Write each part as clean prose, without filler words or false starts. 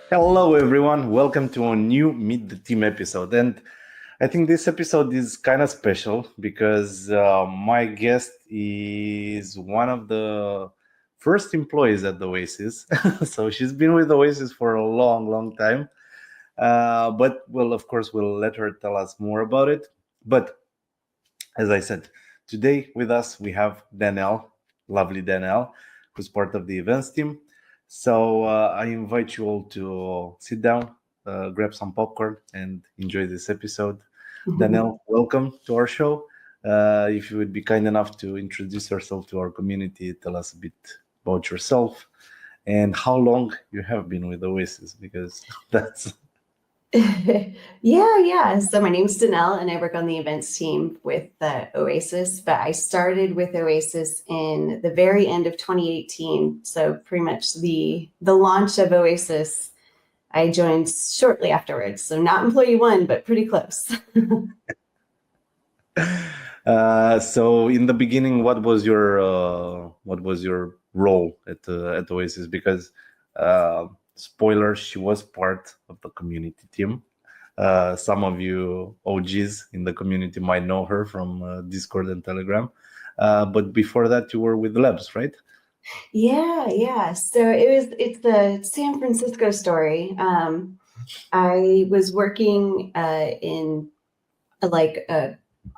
Hello, everyone. Welcome to a new Meet the Team episode. And I think this episode is kind of special because my guest is one of the first employees at the Oasis. So she's been with Oasis for a long, long time. But, well, of course, we'll let her tell us more about it. But as I said, today with us we have Danelle, lovely Danelle, who's part of the events team. So I invite you all to sit down, grab some popcorn, and enjoy this episode. Danelle, welcome to our show. If you would be kind enough to introduce yourself to our community, tell us a bit about yourself and how long you have been with Oasis, because that's Yeah. So my name's Danelle, and I work on the events team with Oasis. But I started with Oasis in the very end of 2018. So pretty much the launch of Oasis, I joined shortly afterwards. So not employee one, but pretty close. So in the beginning, what was your role at Oasis? Because spoiler, she was part of the community team. Some of you OGs in the community might know her from Discord and Telegram. But before that, you were with Labs, right? Yeah. So it's the San Francisco story. I was working in like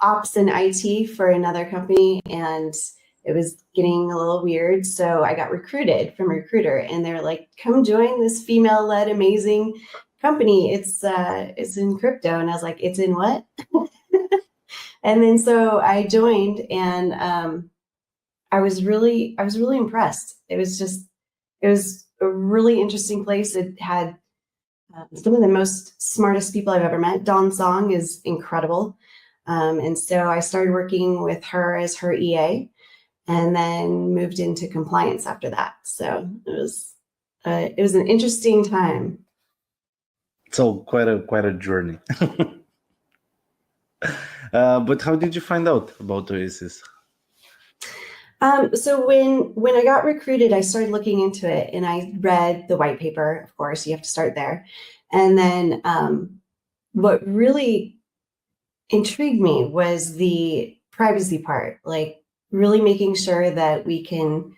ops and IT for another company, and it was getting a little weird. So I got recruited from a recruiter, and they're like, "Come join this female-led amazing company. It's in crypto." And I was like, "It's in what?" And then so I joined, and I was really impressed. It was a really interesting place. It had some of the most smartest people I've ever met. Dawn Song is incredible. And so I started working with her as her EA, and then moved into compliance after that. So it was an interesting time. So quite a journey. But how did you find out about Oasis? So when I got recruited, I started looking into it, and I read the white paper. Of course, you have to start there. And then what really intrigued me was the privacy part, like really making sure that we can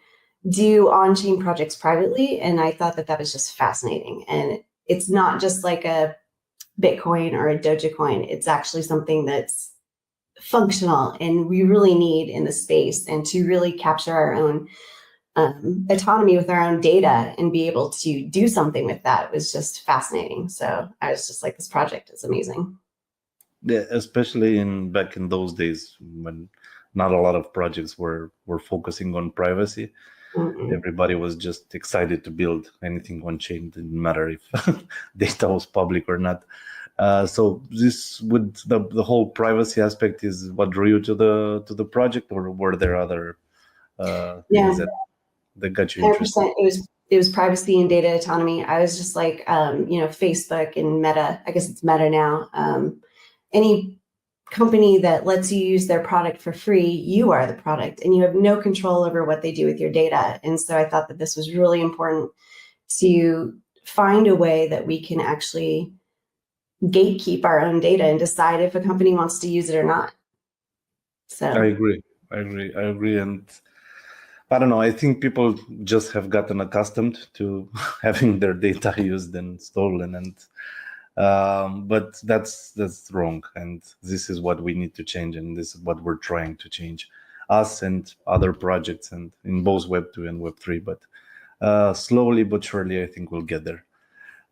do on-chain projects privately. And I thought that was just fascinating. And it's not just like a Bitcoin or a Dogecoin. It's actually something that's functional and we really need in the space, and to really capture our own autonomy with our own data and be able to do something with that was just fascinating. So I was just like, this project is amazing. Yeah, especially back in those days when not a lot of projects were focusing on privacy. Mm-mm. Everybody was just excited to build anything on chain. Didn't matter if data was public or not. So this would the whole privacy aspect is what drew you to the project, or were there other Yeah, things that got you interested? 100%. It was privacy and data autonomy. I was just like, Facebook and Meta. I guess it's Meta now. Any company that lets you use their product for free, you are the product, and you have no control over what they do with your data. And so I thought that this was really important to find a way that we can actually gatekeep our own data and decide if a company wants to use it or not. I So agree. And I don't know. I think people just have gotten accustomed to having their data used and stolen, and but that's wrong. And this is what we need to change, and this is what we're trying to change, us and other projects, and in both Web 2 and Web 3. But slowly but surely, I think we'll get there.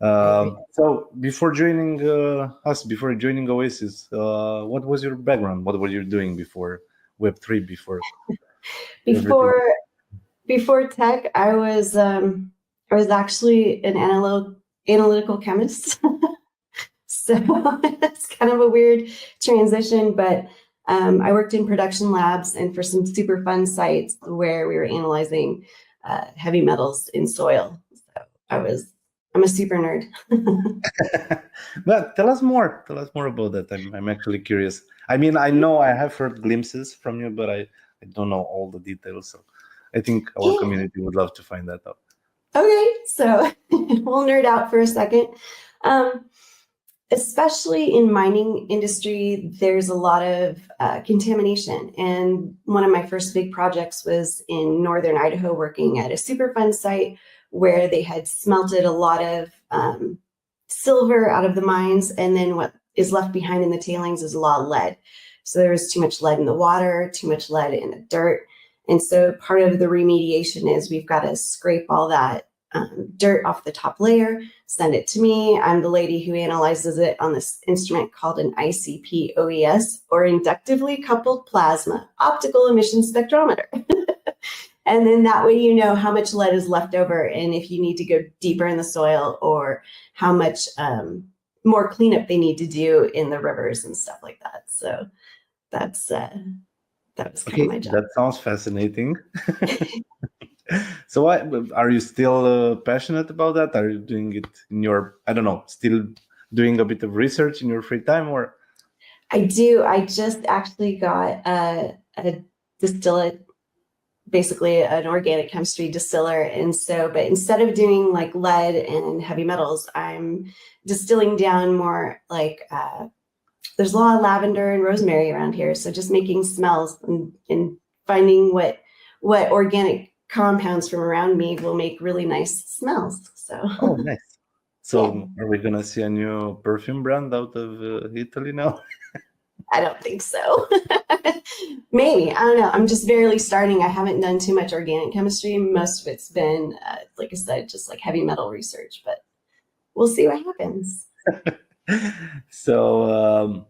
I agree. So before joining Oasis, what was your background? What were you doing before Web 3? Before everything? Before before tech, I was actually an analytical chemist. So it's kind of a weird transition, but I worked in production labs and for some super fun sites where we were analyzing heavy metals in soil. So I'm a super nerd. But tell us more. Tell us more about that. I'm actually curious. I mean, I know I have heard glimpses from you, but I don't know all the details. So I think our Yeah. community would love to find that out. Okay. So we'll nerd out for a second. Especially in mining industry, there's a lot of contamination. And one of my first big projects was in northern Idaho, working at a Superfund site where they had smelted a lot of silver out of the mines. And then what is left behind in the tailings is a lot of lead. So there was too much lead in the water, too much lead in the dirt. And so part of the remediation is we've got to scrape all that dirt off the top layer, send it to me. I'm the lady who analyzes it on this instrument called an ICP OES, or inductively coupled plasma optical emission spectrometer. And then that way you know how much lead is left over and if you need to go deeper in the soil or how much more cleanup they need to do in the rivers and stuff like that. So that's that was kind of my job. That sounds fascinating. So are you still passionate about that? Are you doing it in your, I don't know, still doing a bit of research in your free time, or? I do. I just actually got a distillate, basically an organic chemistry distiller. And so, but instead of doing like lead and heavy metals, I'm distilling down more like, there's a lot of lavender and rosemary around here. So just making smells and finding what organic compounds from around me will make really nice smells. So. Oh, nice. So Are we going to see a new perfume brand out of Italy now? I don't think so. Maybe. I don't know. I'm just barely starting. I haven't done too much organic chemistry. Most of it's been, like I said, just like heavy metal research, but we'll see what happens. So,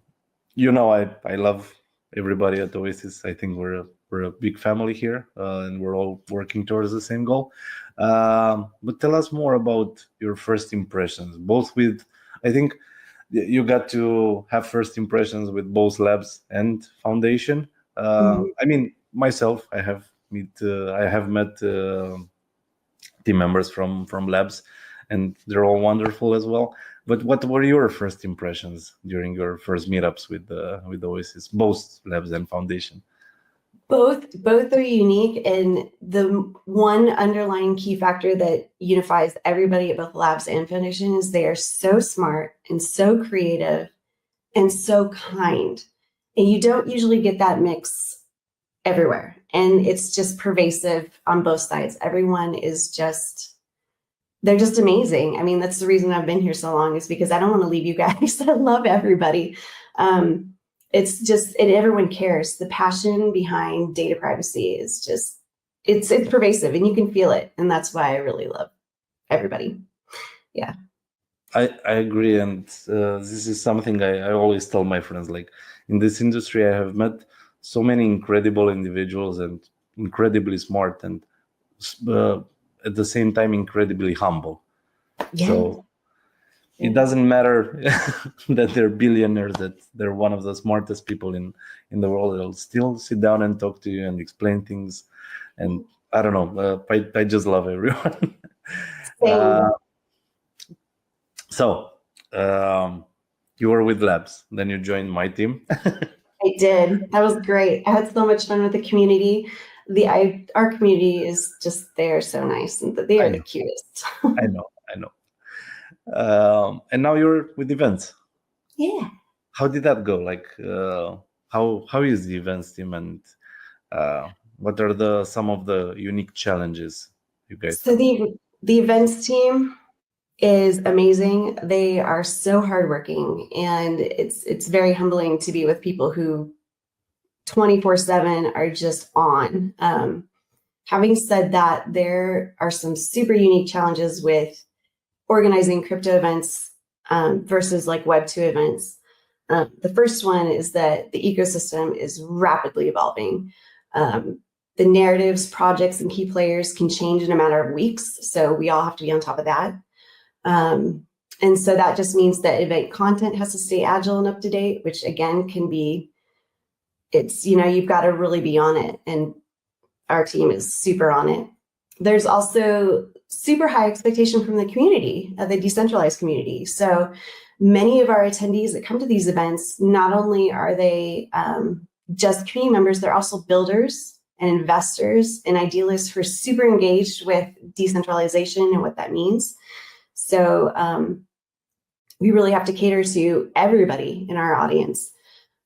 I love everybody at Oasis. I think we're a big family here, and we're all working towards the same goal. But tell us more about your first impressions, both with, I think you got to have first impressions with both labs and foundation. I mean, myself, I have met team members from labs, and they're all wonderful as well. But what were your first impressions during your first meetups with Oasis, both labs and foundation? Both are unique, and the one underlying key factor that unifies everybody at both labs and foundation is they are so smart and so creative and so kind. And you don't usually get that mix everywhere. And it's just pervasive on both sides. Everyone is they're just amazing. I mean, that's the reason I've been here so long, is because I don't want to leave you guys. I love everybody. It's just, and everyone cares. The passion behind data privacy is just, it's pervasive and you can feel it. And that's why I really love everybody. Yeah. I agree. And this is something I always tell my friends, like in this industry, I have met so many incredible individuals and incredibly smart and at the same time, incredibly humble. Yeah. So it doesn't matter that they're billionaires, that they're one of the smartest people in the world. They'll still sit down and talk to you and explain things. And I don't know, I just love everyone. So you were with Labs, then you joined my team. I did. That was great. I had so much fun with the community. Our community is just, they're so nice, and they are the cutest. I know. And now you're with events. Yeah. How did that go? Like, how is the events team, and what are some of the unique challenges you guys have? So the events team is amazing. They are so hardworking, and it's very humbling to be with people who 24/7 are just on. Having said that, there are some super unique challenges with organizing crypto events versus like Web2 events. The first one is that the ecosystem is rapidly evolving. The narratives, projects, and key players can change in a matter of weeks. So we all have to be on top of that. And so that just means that event content has to stay agile and up to date, which again can be, you've got to really be on it. And our team is super on it. There's also super high expectation from the community, the decentralized community. So many of our attendees that come to these events, not only are they just community members, they're also builders and investors and idealists who are super engaged with decentralization and what that means. So we really have to cater to everybody in our audience.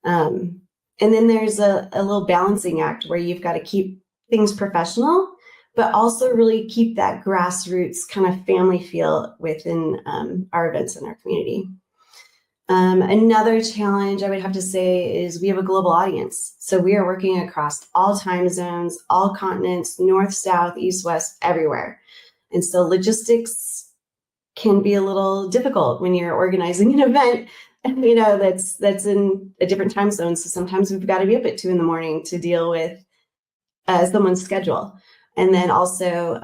And then there's a little balancing act where you've got to keep things professional, but also really keep that grassroots kind of family feel within our events in our community. Another challenge I would have to say is we have a global audience. So we are working across all time zones, all continents, north, south, east, west, everywhere. And so logistics can be a little difficult when you're organizing an event, that's in a different time zone. So sometimes we've got to be up at 2 a.m. to deal with someone's schedule. And then also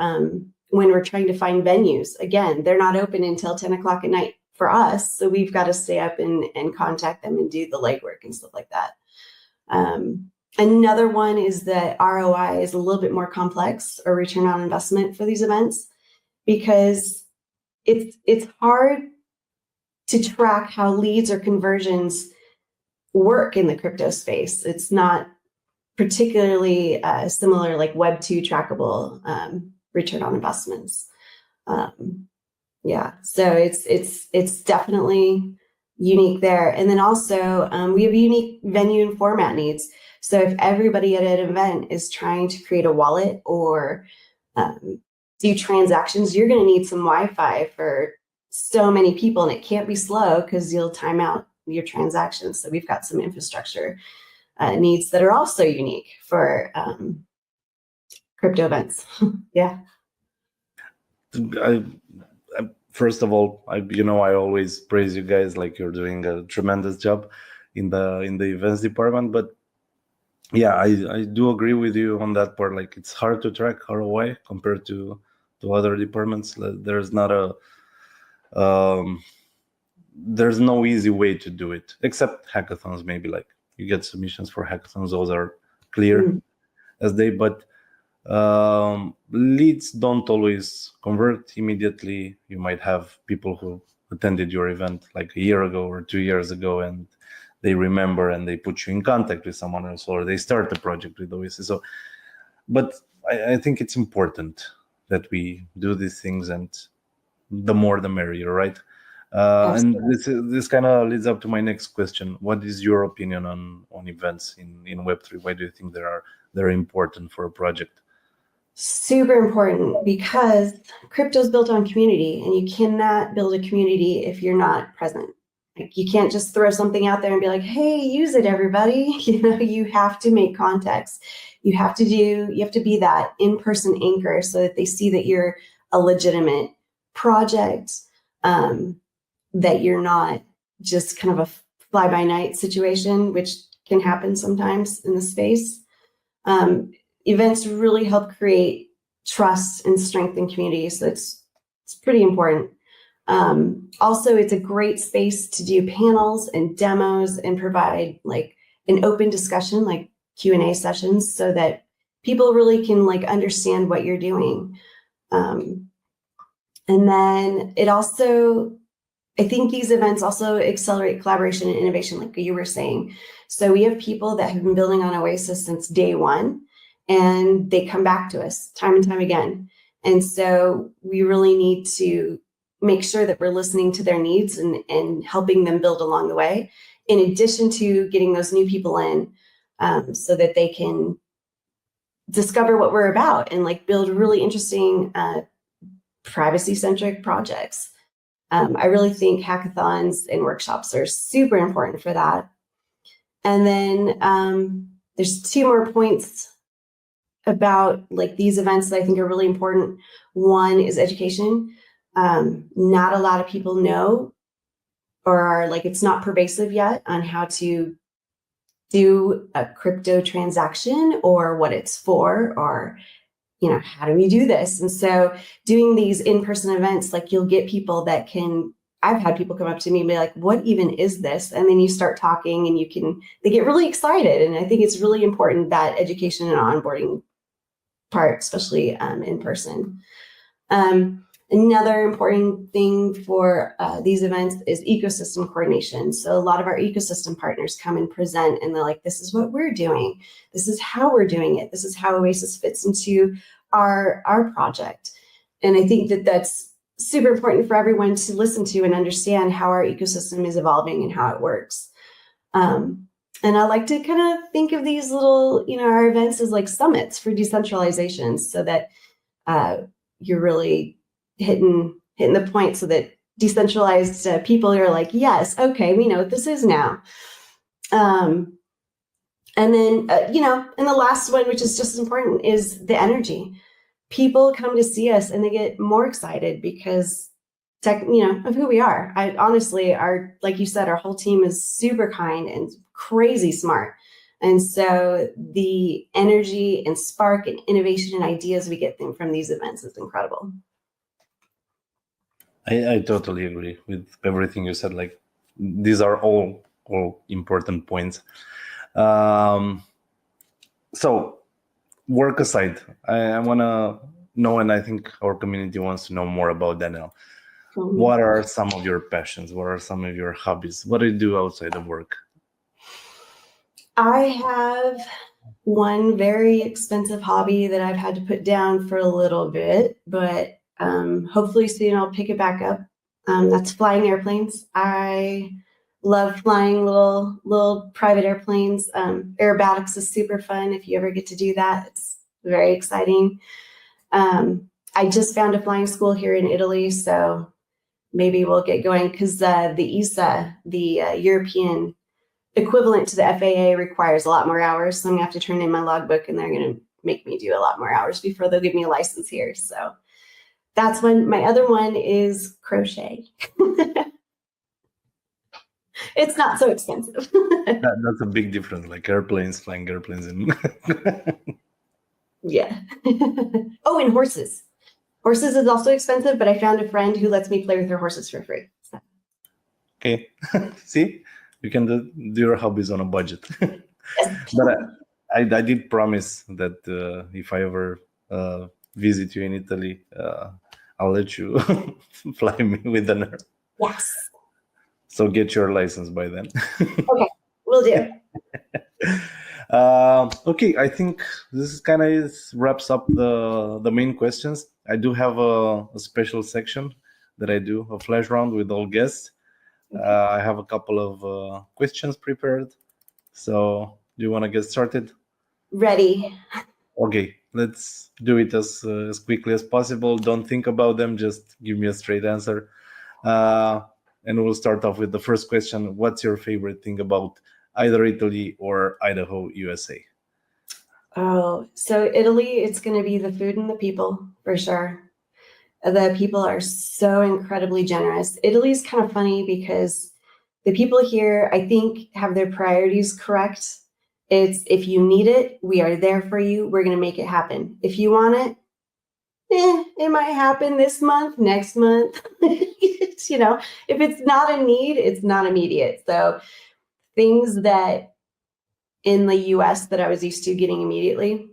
when we're trying to find venues, again, they're not open until 10 o'clock at night for us. So we've got to stay up and contact them and do the legwork and stuff like that. Another one is that ROI is a little bit more complex, or return on investment, for these events, because it's hard to track how leads or conversions work in the crypto space. It's not particularly similar like Web2 trackable return on investments. So it's definitely unique there. And then also we have unique venue and format needs. So if everybody at an event is trying to create a wallet or do transactions, you're going to need some Wi-Fi for so many people, and it can't be slow because you'll time out your transactions. So we've got some infrastructure needs that are also unique for crypto events. Yeah. First of all, I always praise you guys, like you're doing a tremendous job in the events department. But yeah, I do agree with you on that part. Like, it's hard to track ROI compared to other departments. There's not there's no easy way to do it, except hackathons. Maybe like you get submissions for hackathons; those are clear as day. But leads don't always convert immediately. You might have people who attended your event like a year ago or 2 years ago, and they remember and they put you in contact with someone else, or they start a project with Oasis. So, but I think it's important that we do these things, and the more the merrier, right? And this kind of leads up to my next question. What is your opinion on events in Web3? Why do you think they're important for a project? Super important, because crypto is built on community, and you cannot build a community if you're not present. Like, you can't just throw something out there and be like, hey, use it, everybody. You have to make context. You have to be that in-person anchor so that they see that you're a legitimate project, that you're not just kind of a fly-by-night situation, which can happen sometimes in the space. Events really help create trust and strengthen communities. So it's pretty important. Also, it's a great space to do panels and demos and provide like an open discussion, like Q&A sessions, so that people really can like understand what you're doing. And then I think these events also accelerate collaboration and innovation, like you were saying. So we have people that have been building on Oasis since day one, and they come back to us time and time again. And so we really need to make sure that we're listening to their needs and helping them build along the way, in addition to getting those new people in, so that they can discover what we're about and like build really interesting privacy-centric projects. I really think hackathons and workshops are super important for that. And then there's 2 more points about like these events that I think are really important. One is education. Not a lot of people know, or are like, it's not pervasive yet on how to do a crypto transaction or what it's for, or how do we do this? And so doing these in-person events, like you'll get people that I've had people come up to me and be like, what even is this? And then you start talking and they get really excited. And I think it's really important, that education and onboarding part, especially in person. Another important thing for these events is ecosystem coordination. So a lot of our ecosystem partners come and present, and they're like, this is what we're doing. This is how we're doing it. This is how Oasis fits into our project. And I think that that's super important for everyone to listen to and understand how our ecosystem is evolving and how it works. And I like to kind of think of these little, our events as like summits for decentralization, so that you're really hitting the point, so that decentralized people are like, yes, okay, we know what this is now. And then, and the last one, which is just as important, is the energy. People come to see us and they get more excited because of who we are. I honestly, like you said, our whole team is super kind and crazy smart. And so the energy and spark and innovation and ideas we get from these events is incredible. I totally agree with everything you said. Like, these are all important points. So work aside, I want to know, and I think our community wants to know more about Danelle. What are some of your passions? What are some of your hobbies? What do you do outside of work? I have one very expensive hobby that I've had to put down for a little bit, but hopefully soon I'll pick it back up. That's flying airplanes. I love flying little private airplanes. Aerobatics is super fun. If you ever get to do that, it's very exciting. I just found a flying school here in Italy, so maybe we'll get going, because the ESA, the European equivalent to the FAA, requires a lot more hours. So I'm gonna have to turn in my logbook, and they're gonna make me do a lot more hours before they'll give me a license here. So that's one. My other one is crochet. It's not so expensive. That's a big difference, like flying airplanes. Yeah. Oh, and horses. Horses is also expensive, but I found a friend who lets me play with her horses for free. So. Okay. See, you can do your hobbies on a budget. Yes. But I did promise that if I ever visit you in Italy, I'll let you fly me with an air. Yes. So get your license by then. Okay, will do. Okay, I think this kind of wraps up the main questions. I do have a special section that I do, a flash round with all guests. I have a couple of questions prepared. So do you want to get started? Ready. Okay, let's do it as quickly as possible. Don't think about them. Just give me a straight answer. And we'll start off with the first question. What's your favorite thing about either Italy or Idaho, USA? Oh, so Italy, it's going to be the food and the people, for sure. The people are so incredibly generous. Italy's kind of funny because the people here, I think, have their priorities correct. It's, if you need it, we are there for you. We're going to make it happen. If you want it, it might happen this month, next month. If it's not a need, it's not immediate. So things that in the US that I was used to getting immediately,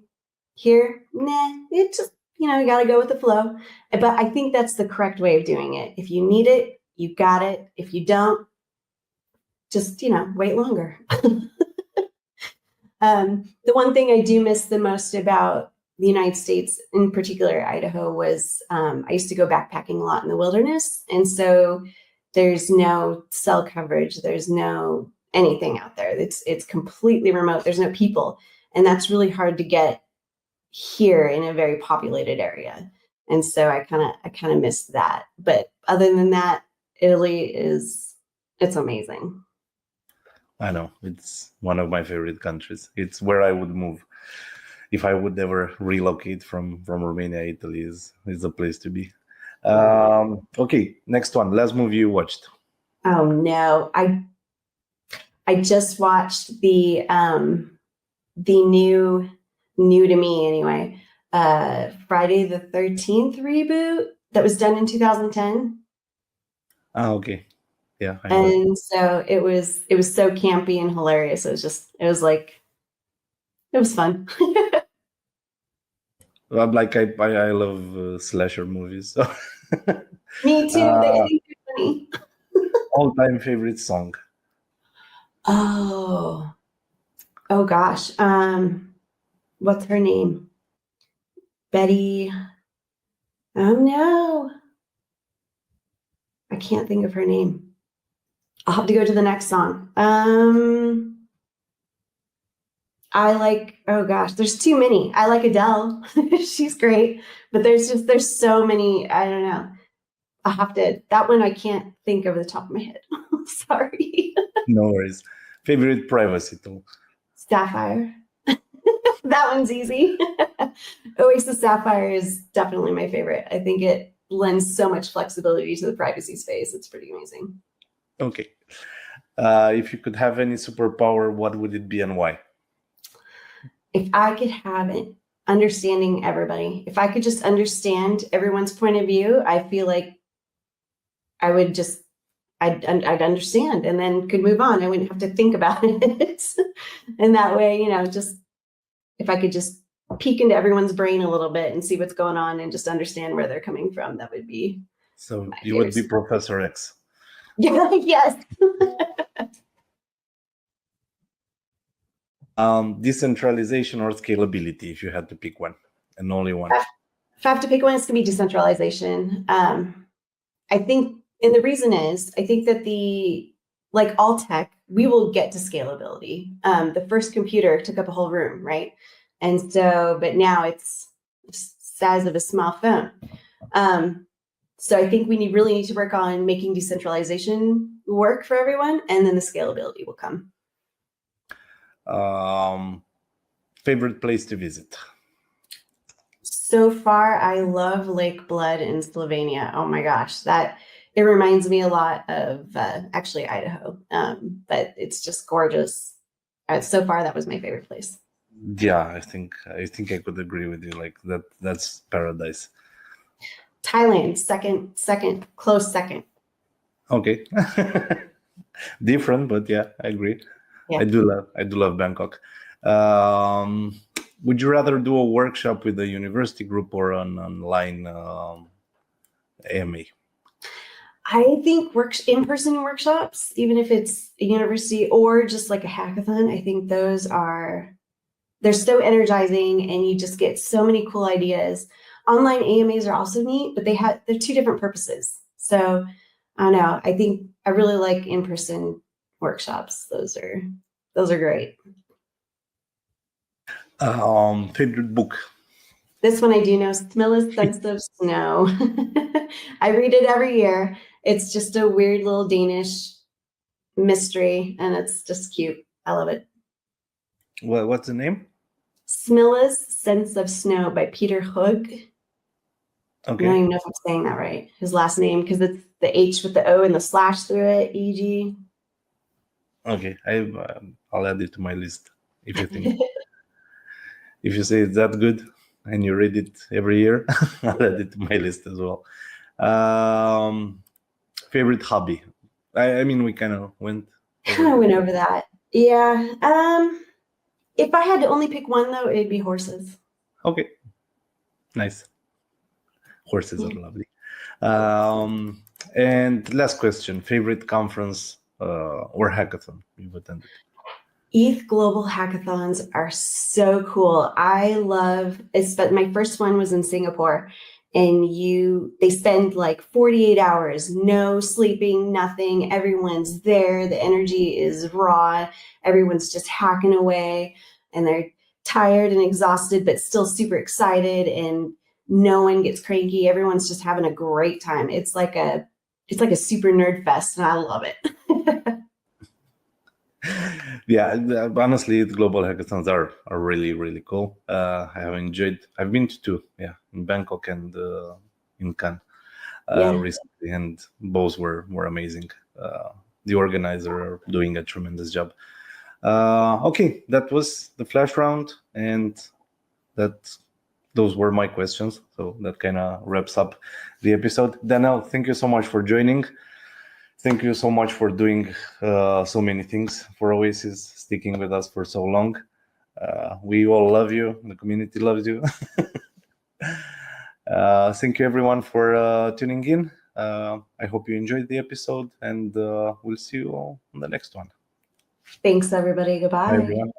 here, it just, you got to go with the flow. But I think that's the correct way of doing it. If you need it, you got it. If you don't, just, wait longer. The one thing I do miss the most about the United States, in particular Idaho, was I used to go backpacking a lot in the wilderness. And so there's no cell coverage. There's no anything out there. It's completely remote. There's no people. And that's really hard to get here in a very populated area. And so I kind of miss that. But other than that, Italy it's amazing. I know, it's one of my favorite countries. It's where I would move if I would ever relocate from Romania. Italy is a place to be. Okay, next one. Last movie you watched? Oh no, I just watched the new to me anyway, Friday the 13th reboot that was done in 2010. Okay. Yeah. And so it was so campy and hilarious. It was fun. I'm like, I love slasher movies. So. Me too. I think they're funny. All-time favorite song? Oh gosh. What's her name? Betty. Oh no. can't think of her name. I'll have to go to the next song. I like, oh gosh, there's too many. I like Adele. She's great, but there's so many. I don't know. I have to, that one I can't think of the top of my head. Sorry. No worries. Favorite privacy tool? Sapphire. That one's easy. Oasis Sapphire is definitely my favorite. I think it lends so much flexibility to the privacy space. It's pretty amazing. Okay. If you could have any superpower, what would it be and why? If I could have it, understanding everybody, if I could just understand everyone's point of view, I feel like I would just, I'd understand and then could move on. I wouldn't have to think about it. And that way, just if I could just peek into everyone's brain a little bit and see what's going on and just understand where they're coming from, that would be. So you would be Professor X. Yeah, yes. Decentralization or scalability, if you had to pick one, and only one. If I have to pick one, it's going to be decentralization. I think, and the reason is, I think that like all tech, we will get to scalability. The first computer took up a whole room, right? And so, but now it's the size of a small phone. So I think we really need to work on making decentralization work for everyone, and then the scalability will come. Favorite place to visit? So far, I love Lake Blood in Slovenia. Oh my gosh, it reminds me a lot of actually Idaho, but it's just gorgeous. So far, that was my favorite place. Yeah, I think I could agree with you. Like that's paradise. Thailand, second, close second. Okay. Different, but yeah, I agree. Yeah. I do love Bangkok. Would you rather do a workshop with a university group or an online AMA? I think in-person workshops, even if it's a university or just like a hackathon, I think they're so energizing and you just get so many cool ideas. Online AMAs are also neat, but they're two different purposes. So I don't know. I think I really like in-person workshops. Those are great. Favorite book? This one I do know, Smilla's Sense of Snow. I read it every year. It's just a weird little Danish mystery, and it's just cute. I love it. What's the name? Smilla's Sense of Snow by Peter Hug. Okay. I don't even know if I'm saying that right. His last name, because it's the H with the O and the slash through it, E.G. Okay, I'll add it to my list if you think. If you say it's that good and you read it every year, I'll add it to my list as well. Favorite hobby? I mean, we kind of went over that. Yeah. If I had to only pick one, though, it'd be horses. Okay. Nice. Horses are lovely. And last question, favorite conference or hackathon you've attended? ETH Global Hackathons are so cool. I love, my first one was in Singapore, and they spend like 48 hours, no sleeping, nothing. Everyone's there. The energy is raw. Everyone's just hacking away, and they're tired and exhausted, but still super excited, and no one gets cranky. Everyone's just having a great time. It's like a super nerd fest, and I love it. Yeah, honestly, the global hackathons are really, really cool. I've been to two, in Bangkok and in Cannes recently, and both were amazing. The organizer are doing a tremendous job. Okay, that was the flash round, and those were my questions. So that kind of wraps up the episode. Danelle, thank you so much for joining. Thank you so much for doing so many things for Oasis, sticking with us for so long. We all love you. The community loves you. Thank you, everyone, for tuning in. I hope you enjoyed the episode, and we'll see you all on the next one. Thanks, everybody. Goodbye. Bye, everyone.